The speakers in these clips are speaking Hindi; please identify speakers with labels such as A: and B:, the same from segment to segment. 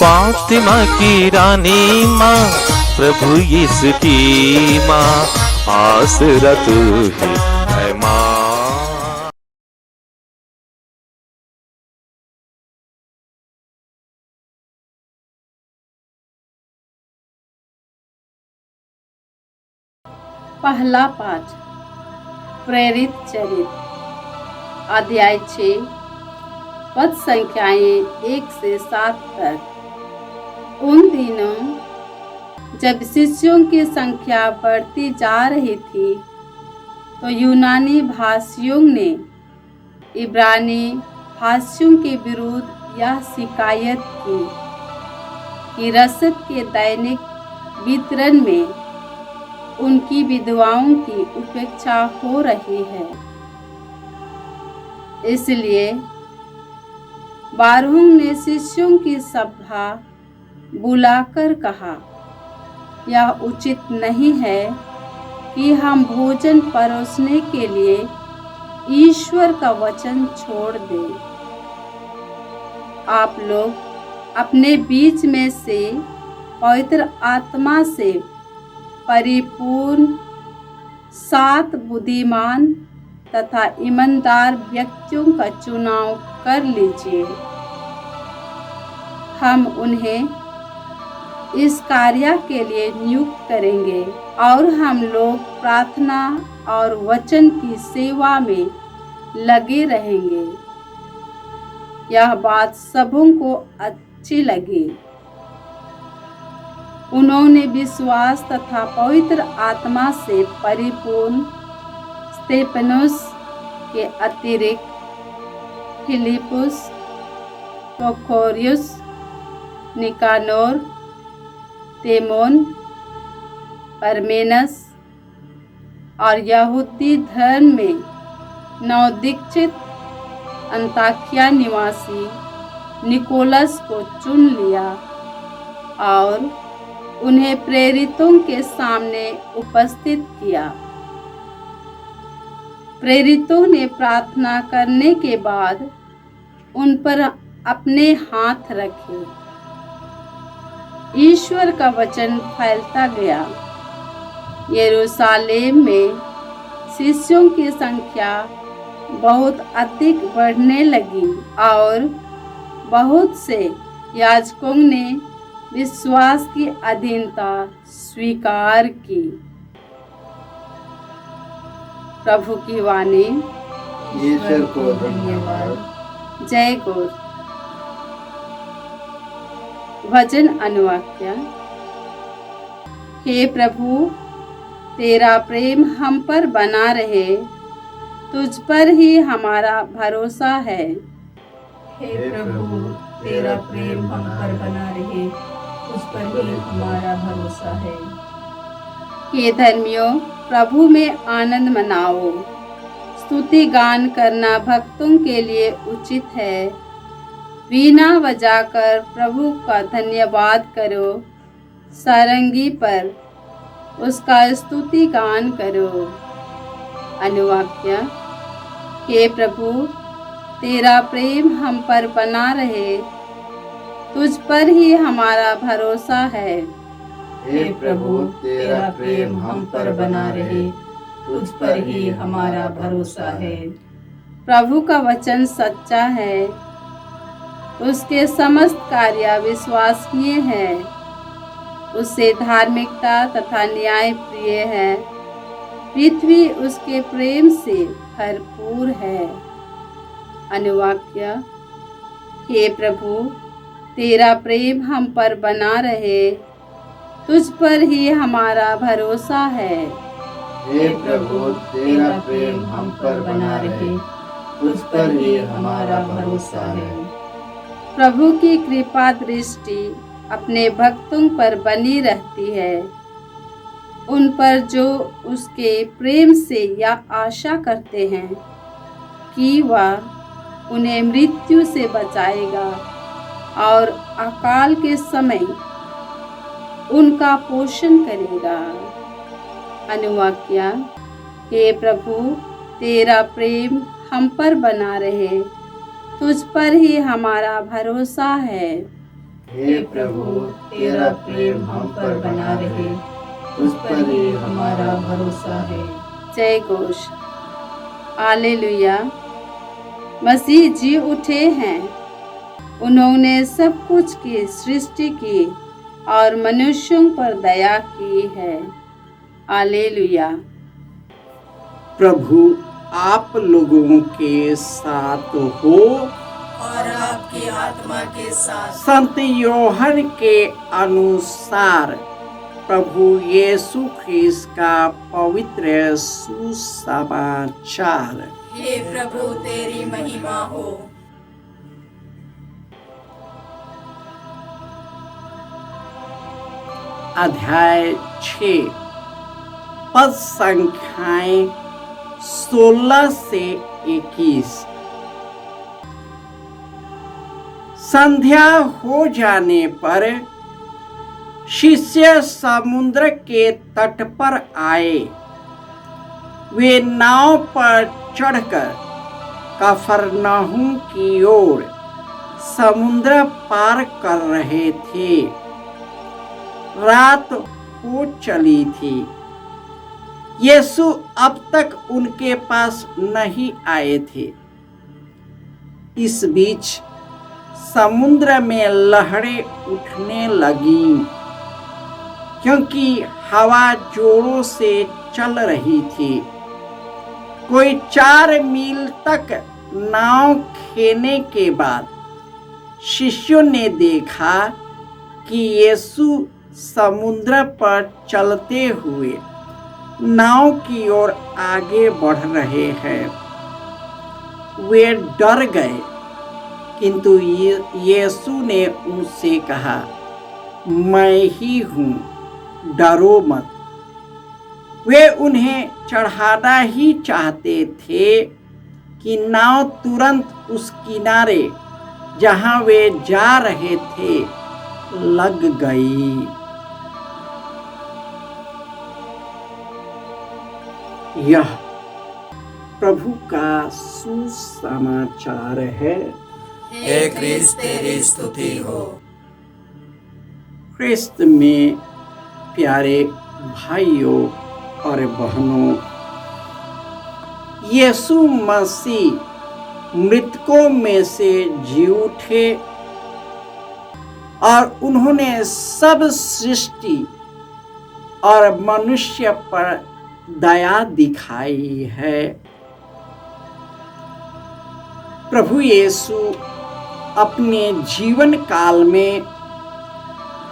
A: फातिमा की रानी माँ, प्रभु यीशु की माँ, आसरा तू ही है माँ।
B: पहला पाठ प्रेरित चरित्र अध्याय 6 पद संख्याएं 1 से 7 तक। उन दिनों जब शिष्यों की संख्या बढ़ती जा रही थी तो यूनानी भाषियों ने इब्रानी भाषियों के विरुद्ध यह शिकायत की कि रसद के दैनिक वितरण में उनकी विधवाओं की उपेक्षा हो रही है। इसलिए बारहूं ने शिष्यों की सभा बुलाकर कहा, यह उचित नहीं है कि हम भोजन परोसने के लिए ईश्वर का वचन छोड़ दें। आप लोग अपने बीच में से पवित्र आत्मा से परिपूर्ण 7 बुद्धिमान तथा ईमानदार व्यक्तियों का चुनाव कर लीजिए। हम उन्हें इस कार्य के लिए नियुक्त करेंगे और हम लोग प्रार्थना और वचन की सेवा में लगे रहेंगे। यह बात सबों को अच्छी लगी। उन्होंने विश्वास तथा पवित्र आत्मा से परिपूर्ण स्तेफनुस के अतिरिक्त फिलिपुस, प्रोखोरियुस, निकानोर, तीमोन, परमेनस और यहूदी धर्म में नवदीक्षित अंताकिया निवासी निकोलस को चुन लिया और उन्हें प्रेरितों के सामने उपस्थित किया। प्रेरितों ने प्रार्थना करने के बाद उन पर अपने हाथ रखे। ईश्वर का वचन फैलता गया। यरूशलेम में शिष्यों की संख्या बहुत अधिक बढ़ने लगी और बहुत से याजकों ने विश्वास की अधीनता स्वीकार की। प्रभु की वाणी।
C: ईश्वर को धन्यवाद।
B: जय गौर। भजन अनुवाक्य। हे प्रभु, तेरा प्रेम हम पर बना रहे, तुझ पर ही हमारा भरोसा है।
D: हे प्रभु, तेरा प्रेम हम पर बना रहे, उस पर ही हमारा भरोसा है।
B: हे धर्मियों, प्रभु में आनंद मनाओ। स्तुति गान करना भक्तों के लिए उचित है। वीणा बजाकर प्रभु का धन्यवाद करो। सारंगी पर उसका स्तुति गान करो। अनुवाक्य। हे प्रभु, तेरा प्रेम हम पर बना रहे, तुझ पर ही हमारा भरोसा है।
D: हे प्रभु, तेरा प्रेम हम पर बना रहे, तुझ पर ही हमारा भरोसा है।
B: प्रभु का वचन सच्चा है, उसके समस्त कार्य विश्वसनीय हैं। उससे धार्मिकता तथा न्याय प्रिय है। पृथ्वी उसके प्रेम से भरपूर है। अनुवाक्य। हे प्रभु, तेरा प्रेम हम पर बना रहे, तुझ पर ही हमारा भरोसा है।
C: हे प्रभु, तेरा प्रेम हम पर बना रहे, तुझ पर ही हमारा भरोसा है।
B: प्रभु की कृपा दृष्टि अपने भक्तों पर बनी रहती है, उन पर जो उसके प्रेम से यह आशा करते हैं कि वह उन्हें मृत्यु से बचाएगा और अकाल के समय उनका पोषण करेगा। अनुवाक्य। हे प्रभु, तेरा प्रेम हम पर बना रहे, तुझ पर ही हमारा भरोसा है।
C: हे प्रभु तेरा प्रेम हम पर बना रहे, उस पर ही हमारा भरोसा है।
B: जय घोष। हालेलुया। मसीह जी उठे हैं। उन्होंने सब कुछ की सृष्टि की और मनुष्यों पर दया की है। हालेलुया।
E: प्रभु आप लोगों के साथ हो
D: और आपकी आत्मा के साथ।
E: संत यूहन्ना के अनुसार प्रभु यीशु ख्रिस्त का पवित्र सुसमाचार।
D: हे प्रभु तेरी महिमा हो।
E: अध्याय 6 पद संख्याएं 16 से 21। संध्या हो जाने पर शिष्य समुद्र के तट पर आए। वे नाव पर चढ़कर कफरनहूम की ओर समुद्र पार कर रहे थे। रात हो चली थी। यीशु अब तक उनके पास नहीं आए थे। इस बीच समुद्र में लहरें उठने लगीं, क्योंकि हवा जोरों से चल रही थी। कोई 4 मील तक नाव खेने के बाद शिष्यों ने देखा कि यीशु समुद्र पर चलते हुए नाव की ओर आगे बढ़ रहे हैं। वे डर गए, किंतु यीशु ने उनसे कहा, मैं ही हूँ, डरो मत। वे उन्हें चढ़ाना ही चाहते थे कि नाव तुरंत उस किनारे जहाँ वे जा रहे थे लग गई। यह प्रभु का सुसमाचार है।
D: हे क्रिस्त तेरी स्तुति हो।
E: क्रिस्त में प्यारे भाइयों और बहनों, यीशु मसीह मृतकों में से जी उठे और उन्होंने सब सृष्टि और मनुष्य पर दया दिखाई है। प्रभु यीशु अपने जीवन काल में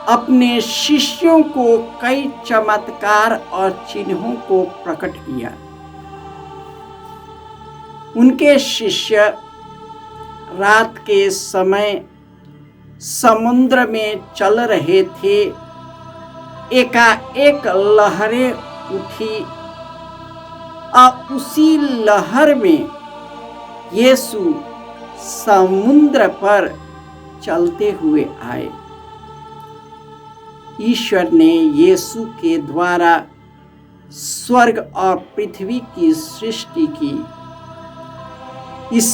E: अपने शिष्यों को कई चमत्कार और चिन्हों को प्रकट किया। उनके शिष्य रात के समय समुद्र में चल रहे थे। एकाएक लहरें उठी और उसी लहर में यीशु समुद्र पर चलते हुए आए। ईश्वर ने यीशु के द्वारा स्वर्ग और पृथ्वी की सृष्टि की। इस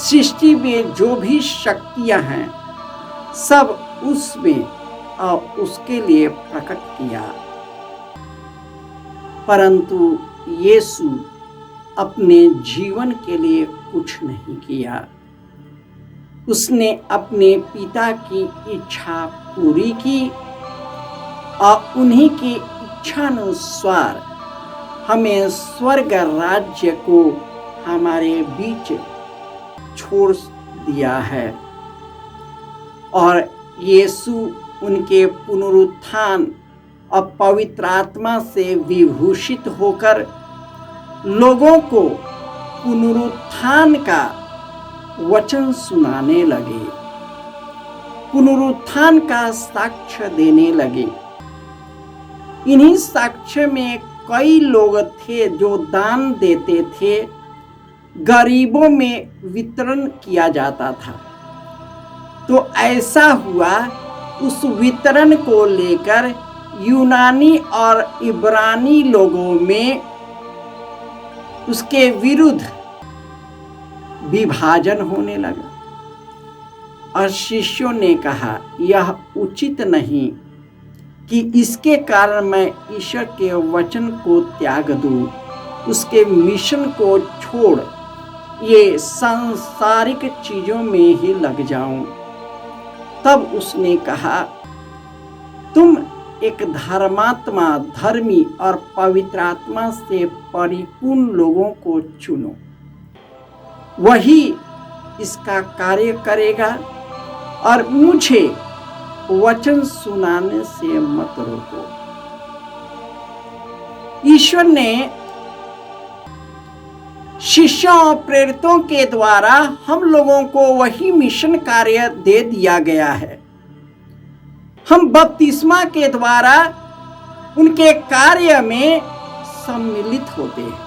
E: सृष्टि में जो भी शक्तियां हैं सब उसमें और उसके लिए प्रकट किया। परंतु यीशु अपने जीवन के लिए कुछ नहीं किया। उसने अपने पिता की इच्छा पूरी की और उन्हीं की इच्छानुसार हमें स्वर्ग राज्य को हमारे बीच छोड़ दिया है। और यीशु उनके पुनरुत्थान और पवित्र आत्मा से विभूषित होकर लोगों को पुनरुत्थान का वचन सुनाने लगे, पुनरुत्थान का साक्ष्य देने लगे। इन्हीं साक्ष्य में कई लोग थे जो दान देते थे, गरीबों में वितरण किया जाता था। तो ऐसा हुआ, उस वितरण को लेकर यूनानी और इब्रानी लोगों में उसके विरुद्ध विभाजन होने लगा और शिष्यों ने कहा, यह उचित नहीं कि इसके कारण मैं ईश्वर के वचन को त्याग दूं, उसके मिशन को छोड़ ये सांसारिक चीजों में ही लग जाऊं। तब उसने कहा, तुम एक धर्मात्मा, धर्मी और पवित्र आत्मा से परिपूर्ण लोगों को चुनो, वही इसका कार्य करेगा, और मुझे वचन सुनाने से मत रोको। ईश्वर ने शिष्यों और प्रेरितों के द्वारा हम लोगों को वही मिशन कार्य दे दिया गया है। हम बपतिस्मा के द्वारा उनके कार्य में सम्मिलित होते हैं।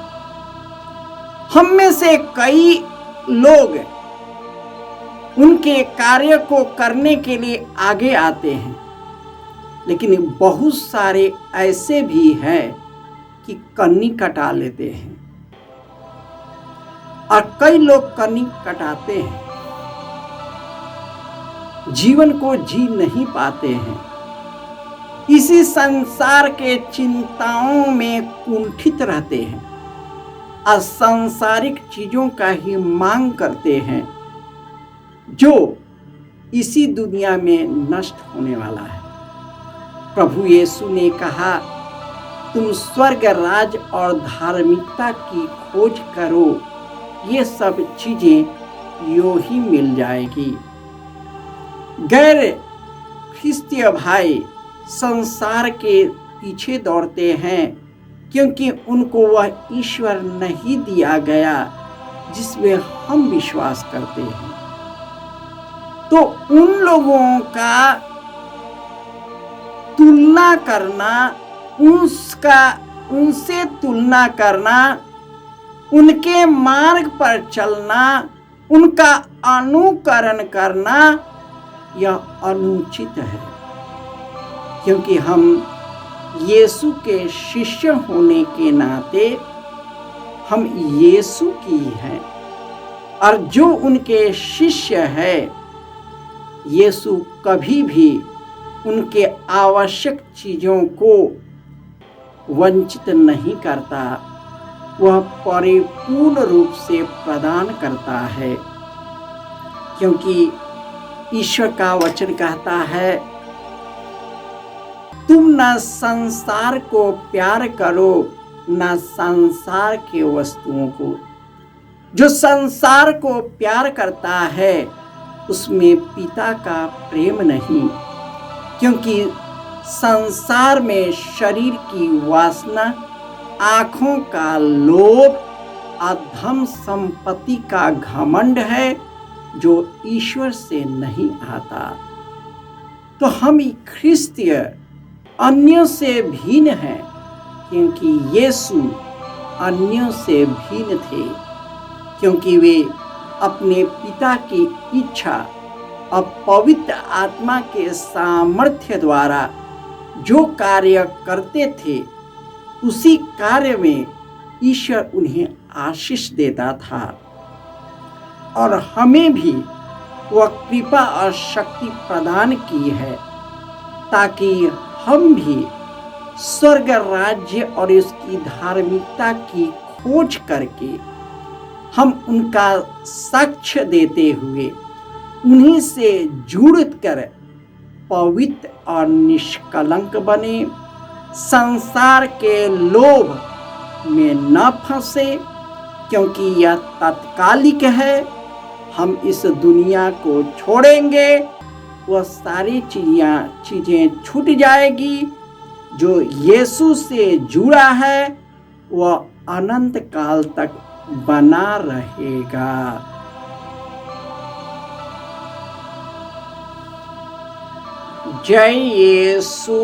E: हम में से कई लोग उनके कार्य को करने के लिए आगे आते हैं, लेकिन बहुत सारे ऐसे भी हैं कि कन्नी कटा लेते हैं, और कई लोग कन्नी कटाते हैं, जीवन को जी नहीं पाते हैं, इसी संसार के चिंताओं में कुंठित रहते हैं और सांसारिक चीजों का ही मांग करते हैं, जो इसी दुनिया में नष्ट होने वाला है। प्रभु यीशु ने कहा, तुम स्वर्ग राज और धार्मिकता की खोज करो, ये सब चीजें यूं ही मिल जाएगी। गैर ख्रिस्तीय भाई संसार के पीछे दौड़ते हैं, क्योंकि उनको वह ईश्वर नहीं दिया गया जिसमें हम विश्वास करते हैं। तो उन लोगों का तुलना करना, उनसे तुलना करना, उनके मार्ग पर चलना, उनका अनुकरण करना, यह अनुचित है, क्योंकि हम यीशु के शिष्य होने के नाते हम यीशु की हैं, और जो उनके शिष्य है, यीशु कभी भी उनके आवश्यक चीज़ों को वंचित नहीं करता, वह परिपूर्ण रूप से प्रदान करता है, क्योंकि ईश्वर का वचन कहता है, तुम न संसार को प्यार करो न संसार के वस्तुओं को। जो संसार को प्यार करता है उसमें पिता का प्रेम नहीं, क्योंकि संसार में शरीर की वासना, आँखों का लोभ, अधम संपत्ति का घमंड है, जो ईश्वर से नहीं आता। तो हम ख्रिस्तीय अन्यों से भिन्न हैं, क्योंकि यीशु अन्यों से भिन्न थे, क्योंकि वे अपने पिता की इच्छा और पवित्र आत्मा के सामर्थ्य द्वारा जो कार्य करते थे, उसी कार्य में ईश्वर उन्हें आशीष देता था, और हमें भी वह कृपा और शक्ति प्रदान की है, ताकि हम भी स्वर्ग राज्य और उसकी धार्मिकता की खोज करके हम उनका साक्ष्य देते हुए उन्हीं से जुड़कर पवित्र और निष्कलंक बने, संसार के लोभ में न फंसे, क्योंकि यह तात्कालिक है। हम इस दुनिया को छोड़ेंगे, वह सारी चीज़ें छूट जाएगी। जो यीशु से जुड़ा है वह अनंत काल तक बना रहेगा। जय यीशु।